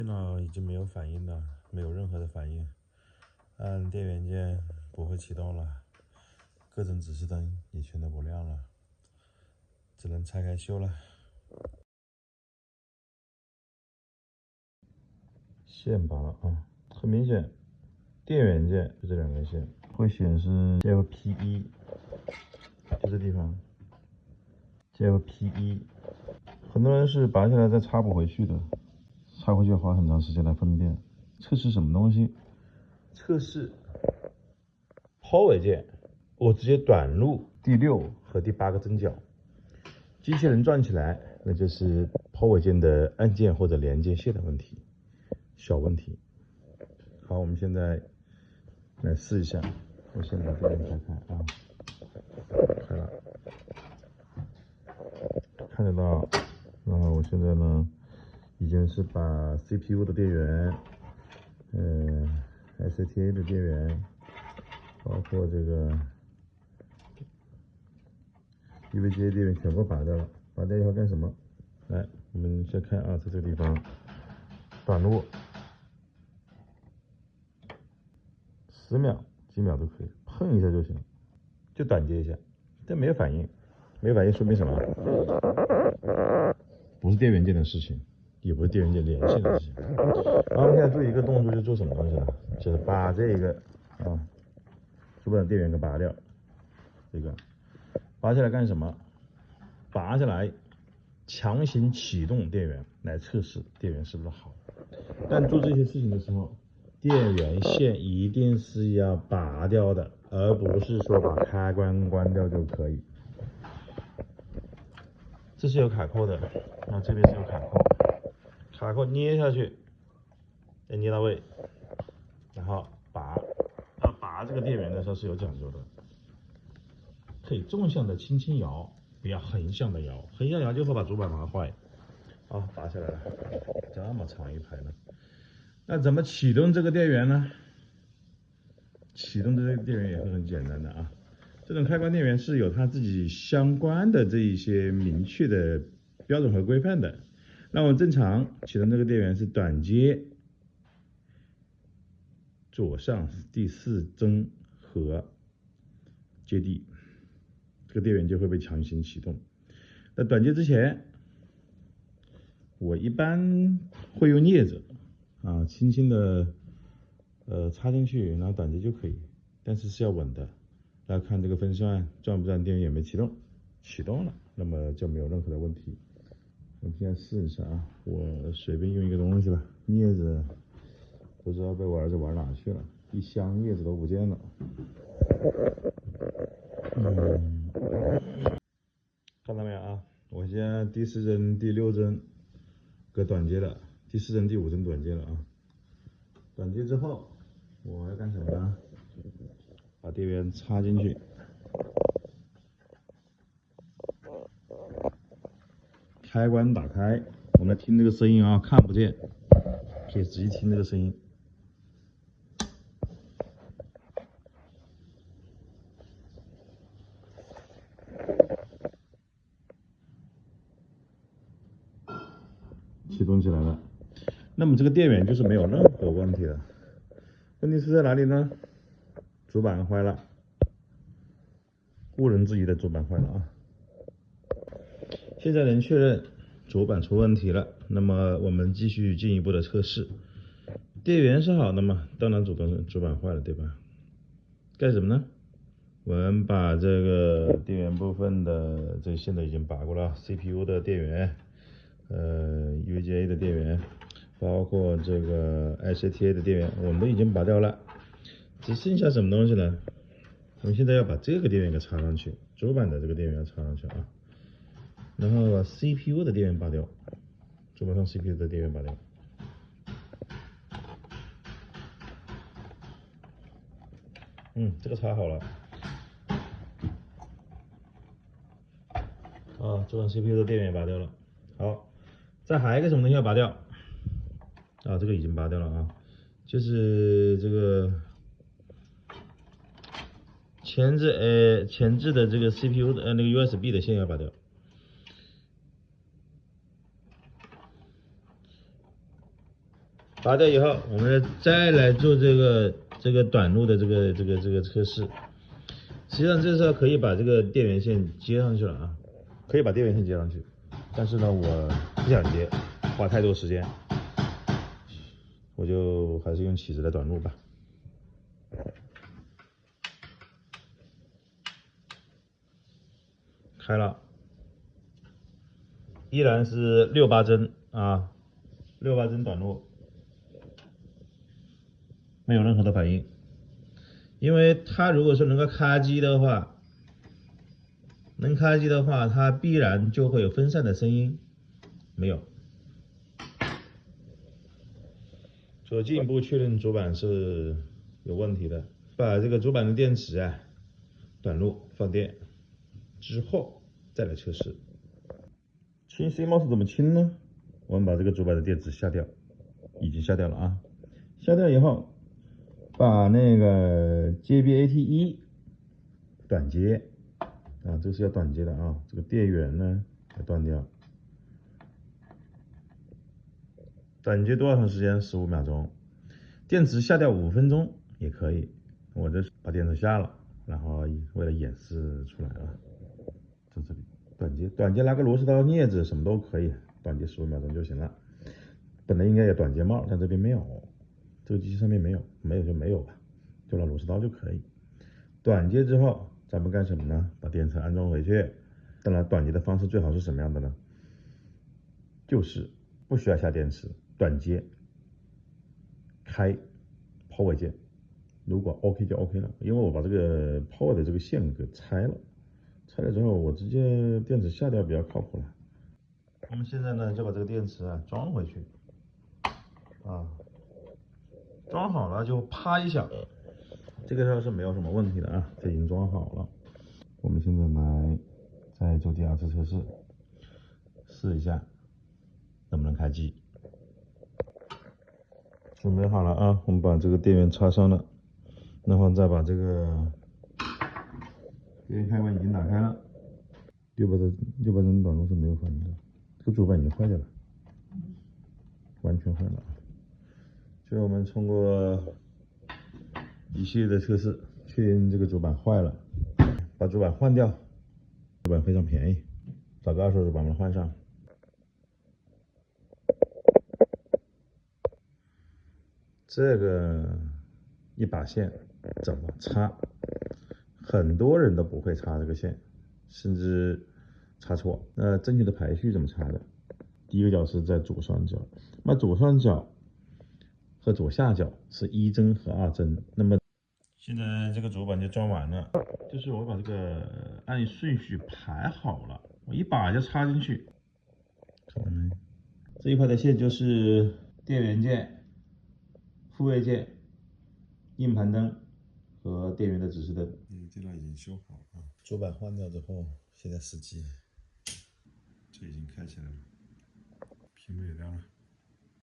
电脑已经没有反应了，没有任何的反应，按电源键不会启动了，各种指示灯也全都不亮了，只能拆开修了。线拔了啊，很明显，电源键就这两根线会显示 JLP1，就这地方 JLP1，很多人是拔下来再插不回去的，插回去要花很长时间来分辨。测试什么东西？测试抛尾键，我直接短路第6和第8个针脚，机器人转起来，那就是抛尾键的按键或者连接线的问题，小问题。好，我们现在来试一下，我先把电源开开啊，开了，看得到。然后我现在呢，已经是把 CPU 的电源，SATA 的电源，包括这个 EVGA 电源全部拔掉了。拔掉以后干什么？来，我们先看啊，在这个地方短路10秒、几秒都可以，碰一下就行，就短接一下。但没有反应，没有反应说明什么？不是电源键的事情，也不是电源键连线的事情。然后我们现在做一个动作，就做什么东西呢？就是把这个主板电源给拔掉，这个拔下来干什么？拔下来强行启动电源来测试电源是不是好。但做这些事情的时候，电源线一定是要拔掉的，而不是说把开关关掉就可以。这是有卡扣的，这边是有卡扣，卡扣捏下去，要捏到位，然后拔。拔这个电源的时候是有讲究的，可以纵向的轻轻摇，不要横向的摇，横向摇就会把主板拔坏。好，拔下来了，这么长一排呢。那怎么启动这个电源呢？启动这个电源也是很简单的啊。这种开关电源是有它自己相关的这一些明确的标准和规范的。那我正常启动这个电源是短接左上第4针和接地，这个电源就会被强行启动。那短接之前，我一般会用镊子轻轻的插进去，然后短接就可以，但是要稳的。要看这个分算转不转，电源有没有启动，启动了，那么就没有任何的问题。我们现在试一下啊，我随便用一个东西吧，镊子不知道被我儿子玩哪去了，一箱镊子都不见了。看到没有啊？我现在第4针、第6针搁短接了，第4针、第5针短接了啊。短接之后，我要干什么呢？把电源插进去，开关打开，我们来听这个声音啊，看不见，可以仔细听这个声音。启动起来了，那么这个电源就是没有任何问题的。问题是在哪里呢？主板坏了，毋庸置疑的主板坏了啊。现在能确认主板出问题了，那么我们继续进一步的测试。电源是好的嘛，当然主板坏了，对吧？干什么呢？我们把这个电源部分的这线都已经拔过了 ，CPU 的电源，EVGA 的电源，包括这个 SATA 的电源，我们都已经拔掉了，只剩下什么东西呢？我们现在要把这个电源给插上去，主板的这个电源要插上去啊，然后把 CPU 的电源拔掉，主板上 CPU 的电源拔掉。这个插好了。主板 CPU 的电源也拔掉了。好，再还有一个什么东西要拔掉？这个已经拔掉了啊，就是这个前置的这个 CPU 的那个 USB 的线要拔掉。拔掉以后，我们再来做这个短路的这个测试。实际上这时候可以把这个电源线接上去了啊，可以把电源线接上去，但是呢，我不想接，花太多时间，我就还是用起子的短路吧。开了，依然是68针啊，68针短路，没有任何的反应。因为它如果说能够开机的话，它必然就会有分散的声音，没有。所以进一步确认主板是有问题的，把这个主板的电池啊短路放电之后再来测试。清 CMOS 怎么清呢？我们把这个主板的电池下掉，已经下掉了啊。下掉以后，把那个 JBAT1 短接啊，这是要短接的啊。这个电源呢要断掉，短接多长时间？15秒钟。电池下掉5分钟也可以。我这把电池下了，然后为了演示出来啊，在这里短接拿个螺丝刀镊子什么都可以，短接15秒钟就行了。本来应该有短接帽，但这边没有，这个机器上面没有，没有就没有吧，就拿螺丝刀就可以。短接之后，咱们干什么呢？把电池安装回去。当然，短接的方式最好是什么样的呢？就是不需要下电池，短接，开 power 键，如果 OK 就 OK 了。因为我把这个 power 的这个线给拆了，拆了之后我直接电池下掉比较靠谱了。我们现在呢就把这个电池啊装回去，啊，装好了就啪一响，这个时候是没有什么问题的啊，这已经装好了。我们现在来再做第2次测试，试一下能不能开机。准备好了啊，我们把这个电源插上了，然后再把这个电源开关已经打开了。600帧短路是没有反应的，这个主板已经坏掉了，完全坏了。所以我们通过一系列的测试，确认这个主板坏了，把主板换掉。主板非常便宜，找个2手主板把它换上。这个一把线怎么插？很多人都不会插这个线，甚至插错。那正确的排序怎么插的？第一个角是在左上角，那左上角和左下角是1针和2针。那么现在这个主板就装完了，就是我把这个按顺序排好了，我一把就插进去。看到没？这一块的线就是电源键、复位键、硬盘灯和电源的指示灯。电脑已经修好了，主板换掉之后，现在实际这已经开起来了，屏幕也亮了。